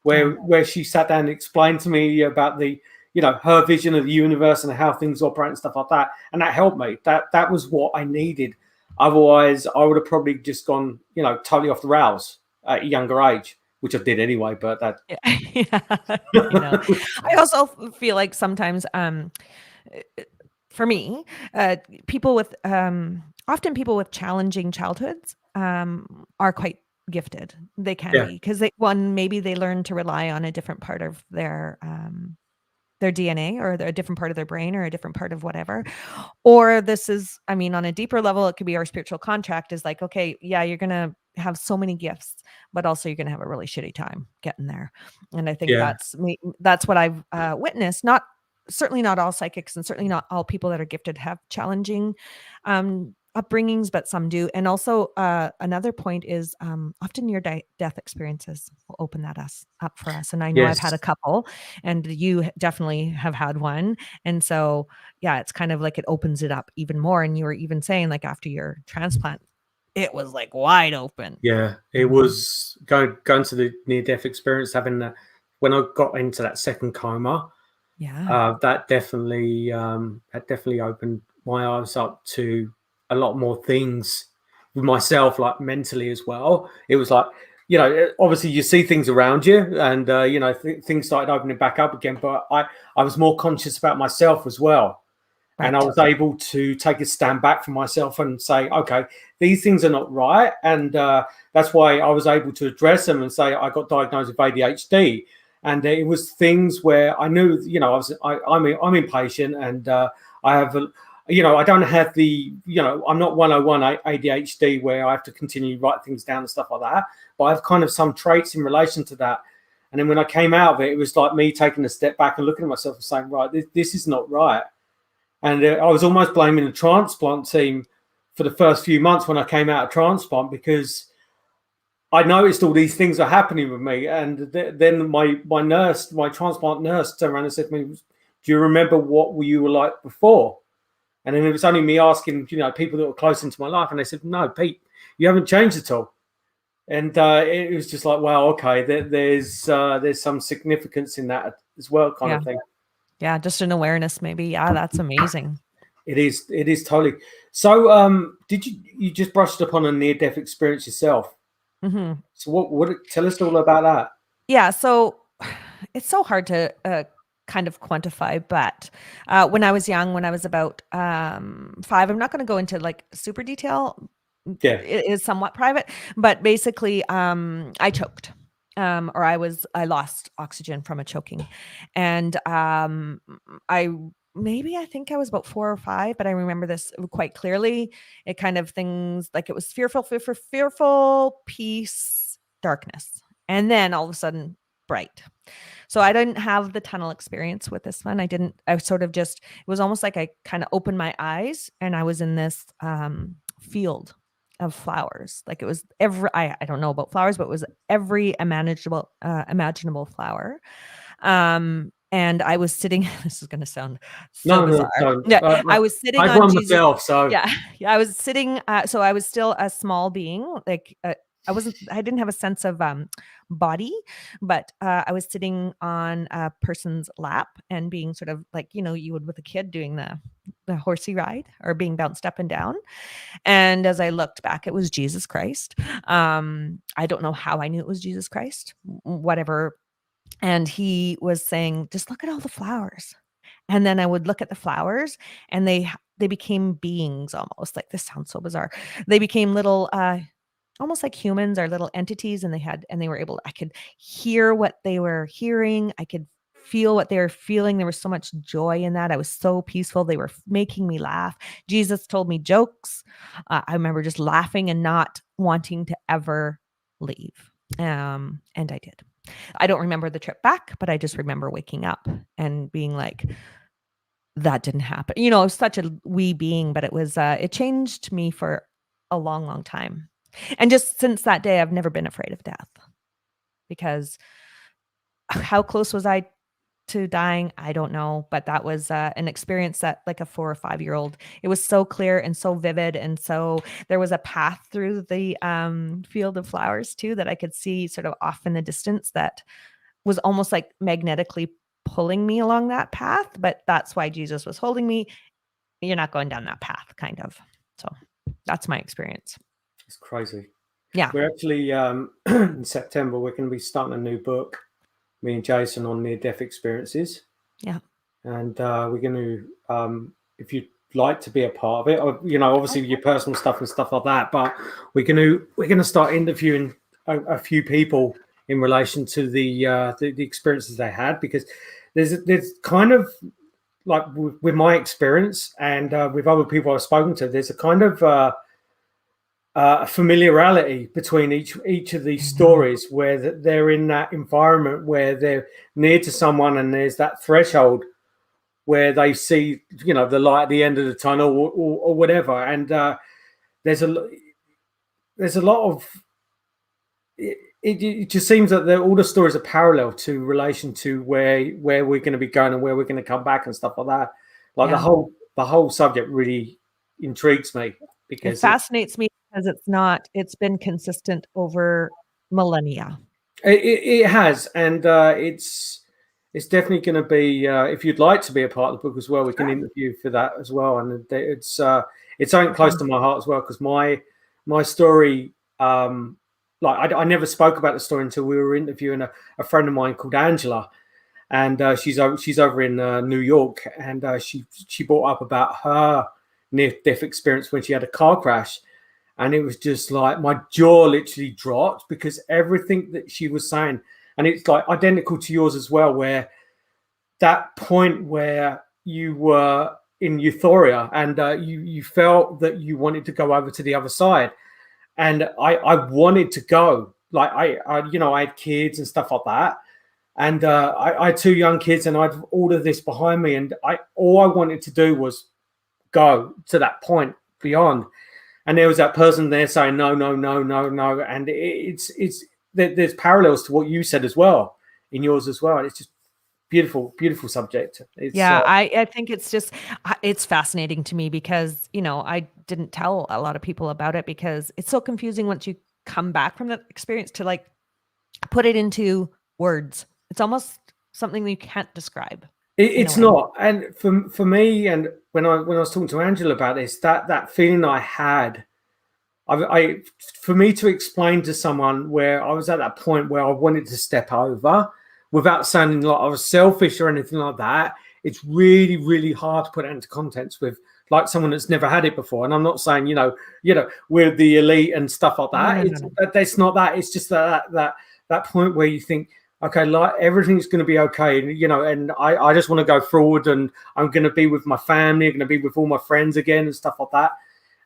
where she sat down and explained to me about the her vision of the universe and how things operate and stuff like that. And that helped me. That was what I needed. Otherwise, I would have probably just gone, totally off the rails at a younger age, which I did anyway. But that, I also feel like sometimes, for me, people with often people with challenging childhoods are quite gifted. They can be, because maybe they learn to rely on a different part of their DNA, or a different part of their brain, or a different part of whatever. Or this is, on a deeper level, it could be our spiritual contract is like, okay, yeah, you're going to have so many gifts, but also you're going to have a really shitty time getting there. And I think that's what I've witnessed. Certainly not all psychics, and certainly not all people that are gifted have challenging upbringings, but some do. And also another point is often near death experiences will open that up for us. And I know I've had a couple, and you definitely have had one. And so, yeah, it's kind of like it opens it up even more. And you were even saying, like, after your transplant, it was like wide open. Yeah, it was going to the near death experience, having that when I got into that second coma. Yeah, that definitely opened my eyes up to a lot more things with myself, like mentally as well. It was like, obviously you see things around you, and things started opening back up again. But I was more conscious about myself as well. Right. And I was able to take a stand back from myself and say, okay, these things are not right. And that's why I was able to address them and say I got diagnosed with ADHD. And it was things where I knew, I'm impatient, and I have, I don't have the, I'm not 101 ADHD where I have to continue to write things down and stuff like that. But I have kind of some traits in relation to that. And then when I came out of it, it was like me taking a step back and looking at myself and saying, right, this is not right. And I was almost blaming the transplant team for the first few months when I came out of transplant, because I noticed all these things are happening with me. And then my transplant nurse turned around and said to me, do you remember what you were like before? And then it was only me asking, people that were close into my life. And they said, no, Pete, you haven't changed at all. And it was just like, wow, okay, there's some significance in that as well, kind of thing. Yeah, just an awareness, maybe. Yeah, that's amazing. It is totally. So did you just brushed upon a near-death experience yourself? Mm-hmm. So what tell us all about that? Yeah, so it's so hard to kind of quantify, but when I was young, when I was about 5, I'm not going to go into like super detail. Yeah, it is somewhat private, but basically I choked. Or I lost oxygen from a choking, and I maybe I think I was about 4 or 5, but I remember this quite clearly. It kind of things like it was fearful, peace, darkness, and then all of a sudden bright. So I didn't have the tunnel experience with this one. I sort of just, it was almost like I kind of opened my eyes and I was in this field of flowers. Like it was I don't know about flowers, but it was every imaginable flower. And I was sitting, this is going to sound so bizarre. Yeah, I was sitting I've on run Jesus. myself, so yeah, I was sitting. So I was still a small being, like I didn't have a sense of body, but I was sitting on a person's lap and being sort of like, you would with a kid doing the horsey ride or being bounced up and down. And as I looked back, it was Jesus Christ. I don't know how I knew it was Jesus Christ, whatever. And he was saying, just look at all the flowers. And then I would look at the flowers and they became beings almost. Like, this sounds so bizarre. They became little almost like humans or little entities, and they were able, I could hear what they were hearing. I could feel what they were feeling. There was so much joy in that. I was so peaceful. They were making me laugh. Jesus told me jokes. I remember just laughing and not wanting to ever leave. And I did. I don't remember the trip back, but I just remember waking up and being like, that didn't happen. I was such a wee being, but it changed me for a long, long time. And just since that day, I've never been afraid of death, because how close was I to dying? I don't know, but that was an experience that, like a 4 or 5-year-old, it was so clear and so vivid. And so there was a path through the field of flowers too, that I could see sort of off in the distance, that was almost like magnetically pulling me along that path. But that's why Jesus was holding me. You're not going down that path, kind of. So that's my experience. It's crazy. Yeah. We're actually in September, we're going to be starting a new book, me and Jason, on near-death experiences. Yeah. And we're going to, if you'd like to be a part of it, or, obviously your personal stuff and stuff like that, but we're going to start interviewing a few people in relation to the experiences they had, because there's kind of, like with my experience and with other people I've spoken to, there's a kind of familiarity between each of these stories, where they're in that environment where they're near to someone, and there's that threshold where they see, the light at the end of the tunnel, or whatever. And there's a lot of it just seems that all the stories are parallel to relation to where we're going to be going and where we're going to come back and stuff like that. Like, the whole subject really intrigues me, because it fascinates me, because it's been consistent over millennia. It has, and it's definitely going to be. If you'd like to be a part of the book as well, we can interview for that as well. And it's something close to my heart as well, because my story, like I never spoke about the story until we were interviewing a friend of mine called Angela, and she's over in New York, and she brought up about her near-death experience when she had a car crash. And it was just like, my jaw literally dropped, because everything that she was saying, and it's like identical to yours as well, where that point where you were in euphoria and you felt that you wanted to go over to the other side. And I wanted to go. Like, I had kids and stuff like that. And I had 2 young kids, and I'd all of this behind me. And all I wanted to do was go to that point beyond. And there was that person there saying, no. And it's there's parallels to what you said as well in yours as well. And it's just beautiful subject. I think it's fascinating to me, because, I didn't tell a lot of people about it, because it's so confusing once you come back from that experience to, like, put it into words. It's almost something that you can't describe. It's not. And for me, and when I was talking to Angela about this, that feeling I had, for me to explain to someone where I was at that point where I wanted to step over, without sounding like I was selfish or anything like that, it's really, really hard to put it into context with, like, someone that's never had it before. And I'm not saying, we're the elite and stuff like that. That's not that. It's just that point where you think, okay, like everything's going to be okay, and I just want to go forward, and I'm going to be with my family, I'm going to be with all my friends again and stuff like that.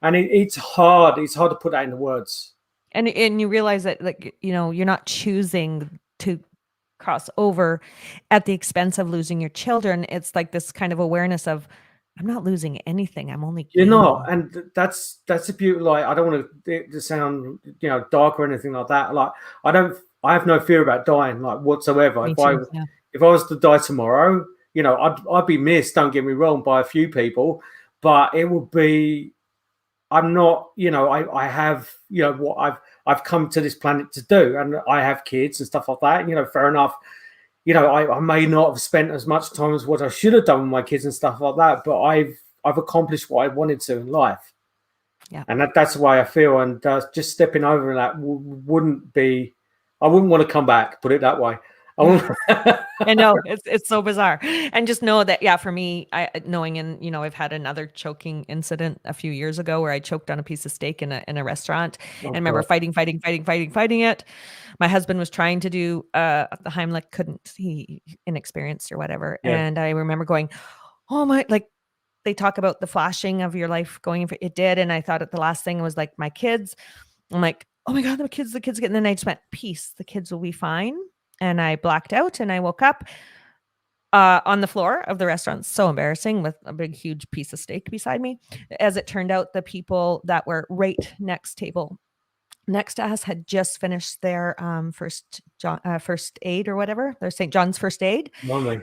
And it's hard to put that into words. And you realize that, like, you're not choosing to cross over at the expense of losing your children. It's like this kind of awareness of, I'm not losing anything, I'm only You're gaining. not, and that's a beauty. Like, I don't want to sound dark or anything like that. Like, I have no fear about dying, like, whatsoever. Me If too, yeah. I was to die tomorrow, I'd be missed. Don't get me wrong, by a few people, but it would be. I'm not, I have, what I've come to this planet to do, and I have kids and stuff like that. Fair enough. I may not have spent as much time as what I should have done with my kids and stuff like that, but I've accomplished what I wanted to in life. Yeah. And that's the way I feel. And just stepping over that wouldn't be, I wouldn't want to come back, put it that way. I know, it's so bizarre. And just know that, yeah, for me, I've had another choking incident a few years ago where I choked on a piece of steak in a restaurant. And I remember fighting it. My husband was trying to do the Heimlich, couldn't, he inexperienced or whatever. Yeah. And I remember going, oh my, like, they talk about the flashing of your life going, it did. And I thought the last thing was like my kids. I'm like, oh my God, the kids get, and then I just went, peace, the kids will be fine. And I blacked out, and I woke up on the floor of the restaurant. So embarrassing, with a big, huge piece of steak beside me. As it turned out, the people that were right next table next to us had just finished their first aid or whatever, their St. John's first aid,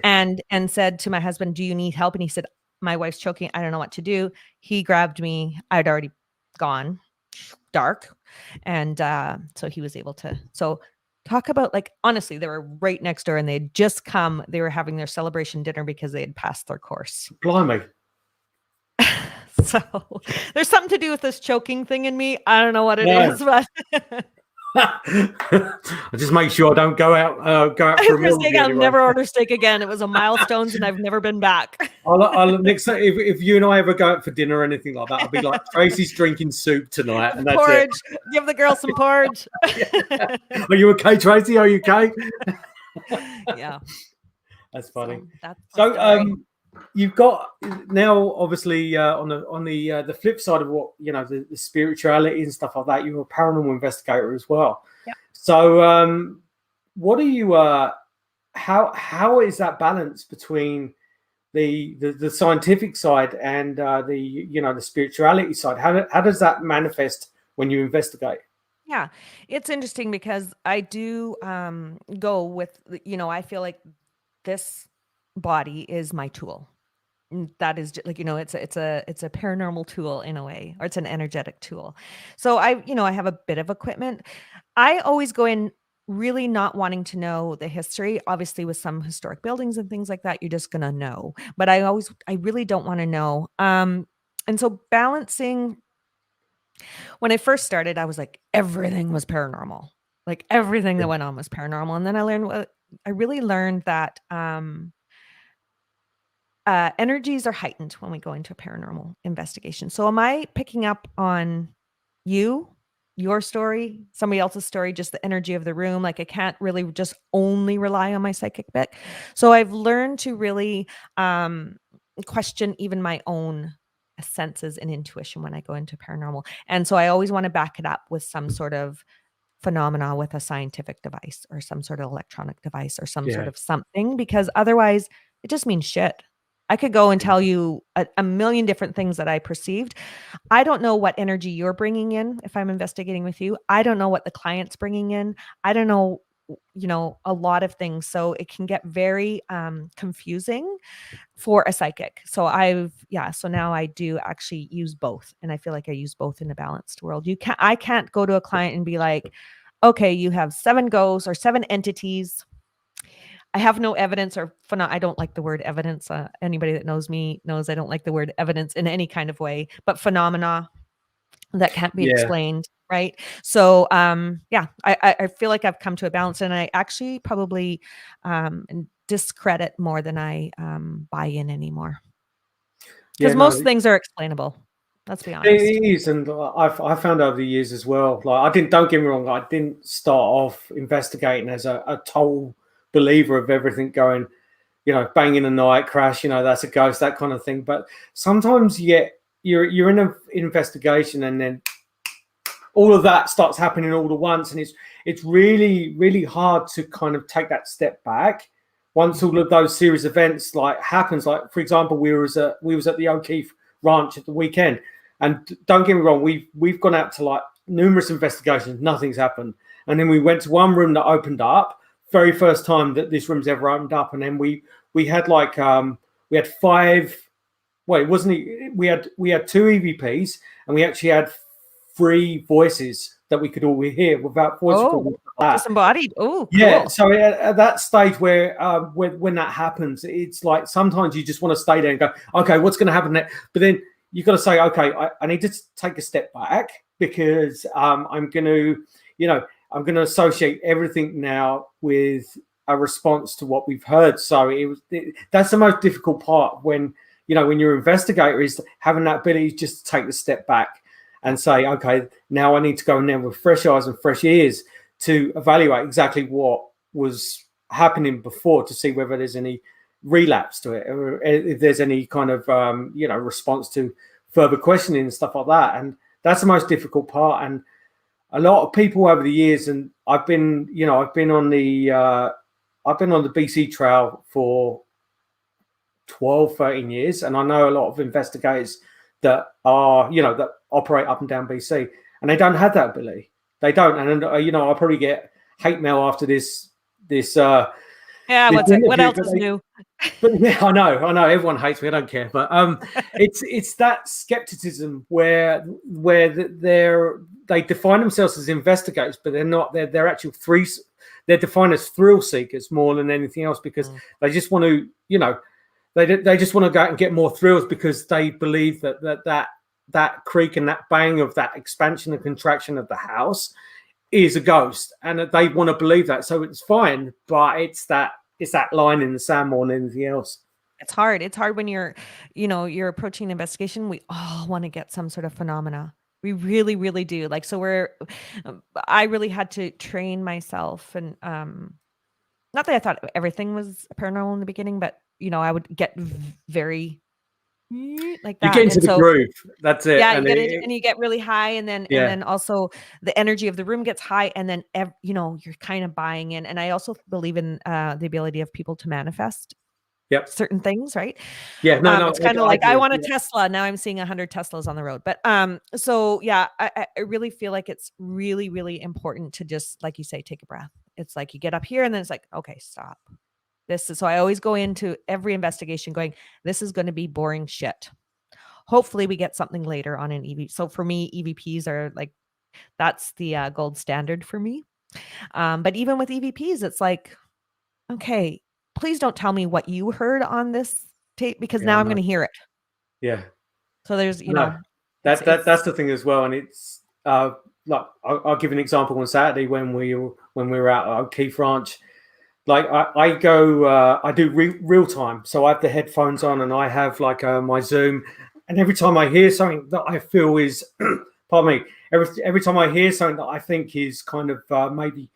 and said to my husband, do you need help? And he said, my wife's choking, I don't know what to do. He grabbed me. I'd already gone dark. And so he was able to, talk about, like, honestly, they were right next door, and they had just come. They were having their celebration dinner because they had passed their course. Blimey. So there's something to do with this choking thing in me. I don't know what it is, but I just make sure I don't go out for a meal. I'll never order steak again. It was a milestone, and I've never been back. I'll next time, if you and I ever go out for dinner or anything like that, I'll be like, Tracy's drinking soup tonight, and that's porridge. It. Give the girl some porridge. Are you okay, Tracy? Are you okay? Yeah, that's funny. So you've got now, obviously, on the flip side of what the spirituality and stuff like that, you're a paranormal investigator as well. Yeah. So what are you how is that balance between the scientific side and the spirituality side? How does that manifest when you investigate? Yeah, it's interesting because I do go with, I feel like this body is my tool. That is, like, it's a paranormal tool in a way, or it's an energetic tool. So I have a bit of equipment. I always go in really not wanting to know the history. Obviously, with some historic buildings and things like that, you're just gonna know. But I really don't want to know. And so balancing. When I first started, I was like, everything was paranormal. Like, everything that went on was paranormal. And then I really learned that energies are heightened when we go into a paranormal investigation. So am I picking up on your story, somebody else's story, just the energy of the room? Like, I can't really just only rely on my psychic bit. So I've learned to really question even my own senses and intuition when I go into paranormal. And so I always want to back it up with some sort of phenomena, with a scientific device or some sort of electronic device or some sort of something, because otherwise it just means shit. I could go and tell you a million different things that I perceived. I don't know what energy you're bringing in if I'm investigating with you. I don't know what the client's bringing in. I don't know, a lot of things. So it can get very confusing for a psychic. So so now I do actually use both. And I feel like I use both in a balanced world. I can't go to a client and be like, okay, you have 7 ghosts or 7 entities. I have no evidence I don't like the word evidence. Anybody that knows me knows I don't like the word evidence in any kind of way, but phenomena that can't be explained. Right. So, I feel like I've come to a balance, and I actually probably discredit more than I buy in anymore. Because most things are explainable. Let's be honest. It is, and I found over the years as well. Like, don't get me wrong, I didn't start off investigating as a total believer of everything going, bang in a night, crash, that's a ghost, that kind of thing. But sometimes you're in an investigation, and then all of that starts happening all at once, and it's really, really hard to kind of take that step back once all of those series events happens. Like, for example, we was at the O'Keefe Ranch at the weekend, and don't get me wrong, we've gone out to numerous investigations, nothing's happened, and then we went to one room that opened up, very first time that this room's ever opened up, and then we had we had five. Well, it wasn't. We had 2 EVPs, and we actually had 3 voices that we could all hear without voice recording. Disembodied. Oh, cool. Yeah. So at that stage where when that happens, it's like sometimes you just want to stay there and go, okay, what's going to happen next? But then you've got to say, okay, I need to take a step back, because I'm going to associate everything now with a response to what we've heard. So that's the most difficult part when you're an investigator, is having that ability just to take the step back and say, okay, now I need to go in there with fresh eyes and fresh ears to evaluate exactly what was happening before, to see whether there's any relapse to it, or if there's any kind of response to further questioning and stuff like that. And that's the most difficult part. And a lot of people over the years, and I've been on the BC trail for 12, 13 years, and I know a lot of investigators that are that operate up and down BC, and they don't have that ability. They don't. And I'll probably get hate mail after this what else is new? But yeah, I know everyone hates me, I don't care, but it's that skepticism where they define themselves as investigators, but they're not. They're actual they're defined as thrill seekers more than anything else, because they just want to they just want to go out and get more thrills, because they believe that creak and that bang of that expansion and contraction of the house is a ghost, and they want to believe that. So it's fine, but it's that line in the sand more than anything else. It's hard. It's hard when you're approaching an investigation. We all want to get some sort of phenomena. We really, really do. I really had to train myself, and not that I thought everything was paranormal in the beginning, but I would get very like that. You get into the groove. That's it. Yeah, and you get really high, and then also the energy of the room gets high, and then you're kind of buying in. And I also believe in the ability of people to manifest certain things, right? Yeah, no, it's kind of like I want a Tesla. Now I'm seeing 100 Teslas on the road. But so yeah, I really feel like it's really, really important to just, like you say, take a breath. It's like you get up here, and then it's like, okay, stop. So I always go into every investigation going, this is going to be boring shit. Hopefully we get something later on an EVP. So for me, EVPs are that's the gold standard for me. But even with EVPs, it's like, okay, please don't tell me what you heard on this tape, because now I'm going to hear it. Yeah. So there's, that's the thing as well. And it's I'll give an example on Saturday when we were out at O'Keefe Ranch. I do real time. So I have the headphones on, and I have my Zoom, and every time I hear something that I feel is, pardon me, every time I hear something that I think is kind of maybe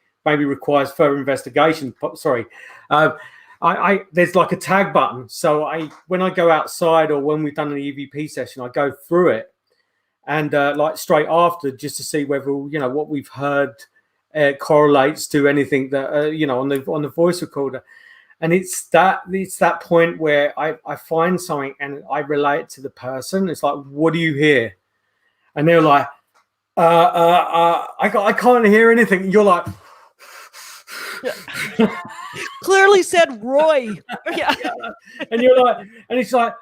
requires further investigation. Sorry, there's a tag button. So when I go outside, or when we've done an EVP session, I go through it, and straight after, just to see whether what we've heard correlates to anything that on the voice recorder. And it's that point where I find something and I relate to the person. It's like, what do you hear? And they're like, I can't hear anything. You're like, clearly said Roy. Yeah. And you're like, and it's like,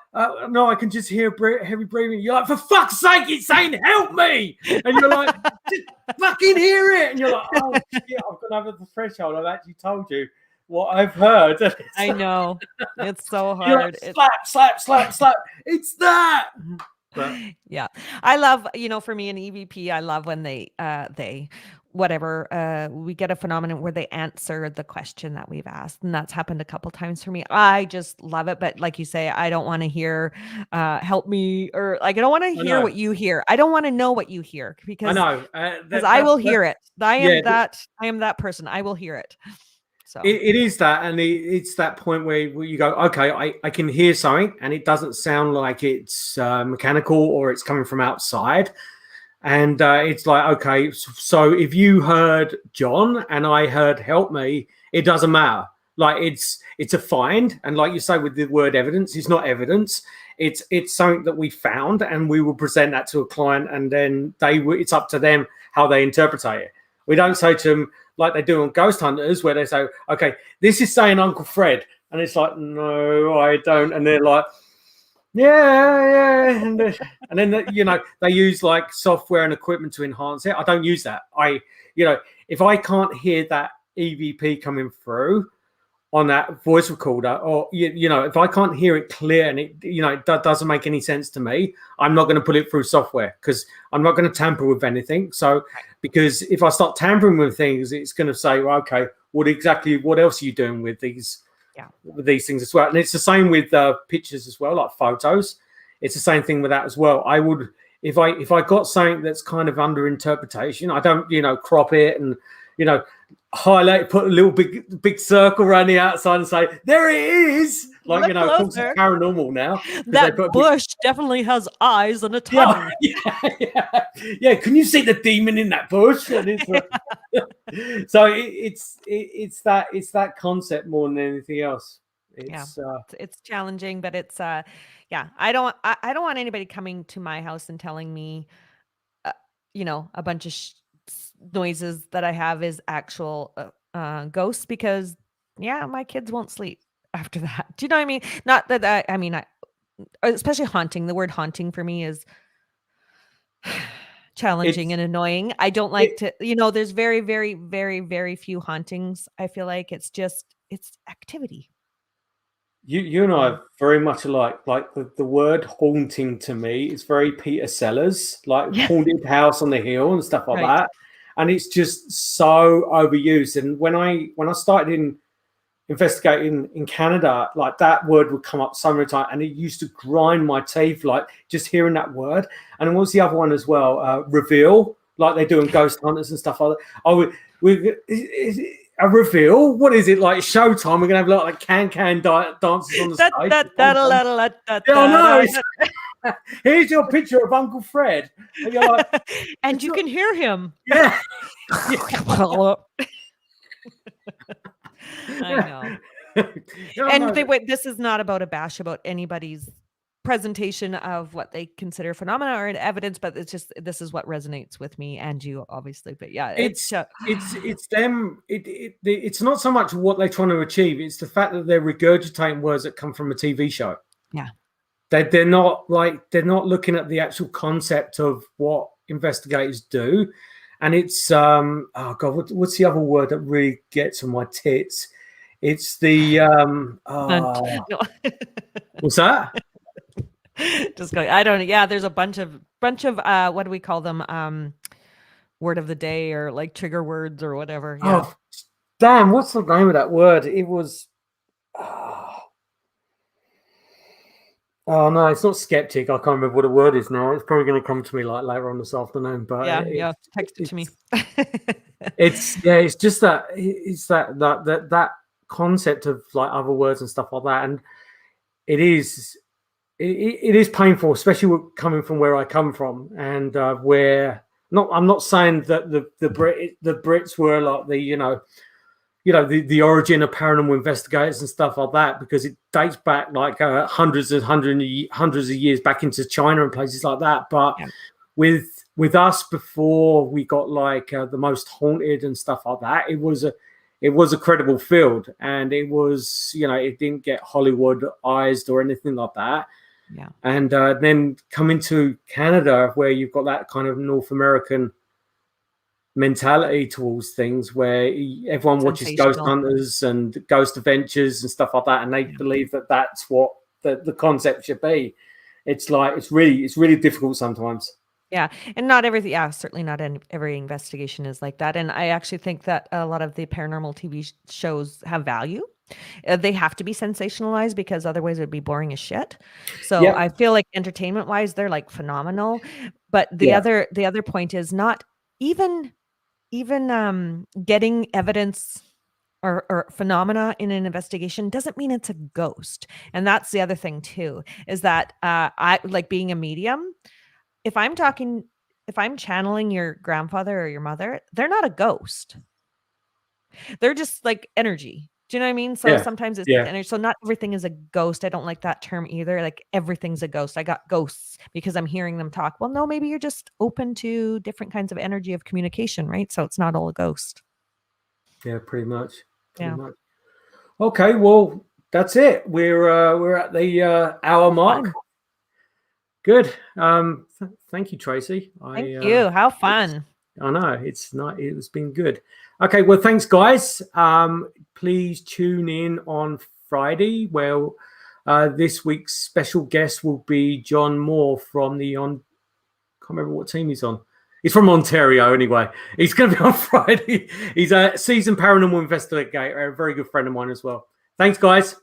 no, I can just hear heavy breathing. You're like, for fuck's sake, it's saying help me. And you're like, just fucking hear it. And you're like, oh shit, I've gone over the threshold. I've actually told you what I've heard. I know, it's so hard. Like, slap. It's that. But, yeah, I love, for me, an EVP, I love when they we get a phenomenon where they answer the question that we've asked. And that's happened a couple times for me. I just love it. But like you say, I don't want to hear, help me, or I don't want to hear what you hear. I don't want to know what you hear, because I know, I will hear it. I am that person. I will hear it. So it is that, and it's that point where you go, okay, I can hear something, and it doesn't sound like it's mechanical or it's coming from outside. And it's like, okay, so if you heard John and I heard help me, it doesn't matter. Like it's a find, and like you say with the word evidence, it's not evidence. It's something that we found, and we will present that to a client, and then it's up to them how they interpret it. We don't say to them like they do on Ghost Hunters, where they say, okay, this is saying Uncle Fred, and it's like, no, I don't, and they're like, yeah, and then they use like software and equipment to enhance it. I don't use that. If I can't hear that EVP coming through on that voice recorder, or if I can't hear it clear and it doesn't make any sense to me, I'm not going to put it through software, because I'm not going to tamper with anything. So because if I start tampering with things, it's going to say, well, okay, what else are you doing with these things as well? And it's the same with pictures as well, like photos. It's the same thing with that as well. I would, if I got something that's kind of under interpretation, I don't crop it and highlight, put a little big circle around the outside and say, there it is. Like, of course it's paranormal now. That bush definitely has eyes and a tongue. Yeah. Can you see the demon in that bush? And it's so it's that concept more than anything else. It's challenging, but it's I don't want anybody coming to my house and telling me a bunch of noises that I have is actual ghosts, because my kids won't sleep after that. Do you know what I mean? Not that I mean, especially haunting. The word haunting for me is challenging and annoying. I don't like to, there's very, very, very, very few hauntings. I feel like it's activity. You and I are very much alike. Like the word haunting to me is very Peter Sellers, like haunted house on the hill and stuff like that. And it's just so overused. And when I started investigating in Canada, like that word would come up so many times, and it used to grind my teeth, like just hearing that word. And then what's the other one as well? Reveal, like they do in Ghost Hunters and stuff like that. A reveal? What is it, like Showtime? We're gonna have like can dances on the stage. No, here's your picture of Uncle Fred, and you're like, and you can hear him. Yeah. I know. Wait, this is not about a bash about anybody's presentation of what they consider phenomena or evidence, but it's just, this is what resonates with me and you, obviously. But it's them. It's not so much what they're trying to achieve, it's the fact that they're regurgitating words that come from a TV show. They're not looking at the actual concept of what investigators do. And it's oh god, what's the other word that really gets on my tits? It's the what's that? Just going. I don't. Yeah, there's a bunch of what do we call them? Word of the day, or like trigger words or whatever. Yeah. Oh, damn! What's the name of that word? It was. Oh no, it's not skeptic. I can't remember what the word is now. It's probably going to come to me like later on this afternoon. But text it to me. It's just that it's that concept of like other words and stuff like that, and it is painful, especially coming from where I come from, and where I'm not saying that the Brits were like the origin of paranormal investigators and stuff like that, because it dates back like hundreds of years back into China and places like that. But with us, before we got like the most haunted and stuff like that, it was a credible field, and it was it didn't get Hollywoodized or anything like that. And then coming to Canada, where you've got that kind of North American mentality towards things, where everyone watches Ghost Hunters and Ghost Adventures and stuff like that, and they believe that that's what the concept should be. It's like it's really difficult sometimes. Yeah, and not everything. Yeah, certainly not every investigation is like that. And I actually think that a lot of the paranormal TV shows have value. They have to be sensationalized, because otherwise it would be boring as shit. So I feel like entertainment wise, they're like phenomenal. But the other point is not even getting evidence or phenomena in an investigation doesn't mean it's a ghost. And that's the other thing too, is that I like being a medium. If I'm channeling your grandfather or your mother, they're not a ghost. They're just like energy. Do you know what I mean? So sometimes it's like energy. So not everything is a ghost. I don't like that term either. Like everything's a ghost. I got ghosts because I'm hearing them talk. Well, no, maybe you're just open to different kinds of energy of communication, right? So it's not all a ghost. Yeah, pretty much. Pretty much. Okay, well, that's it. We're at the hour mark. Fun. Good. Thank you, Tracy. Thank you. How fun. I know it's not. It's been good. Okay. Well, thanks, guys. Please tune in on Friday, where this week's special guest will be John Moore from the can't remember what team he's on. He's from Ontario anyway. He's going to be on Friday. He's a seasoned paranormal investigator, a very good friend of mine as well. Thanks, guys.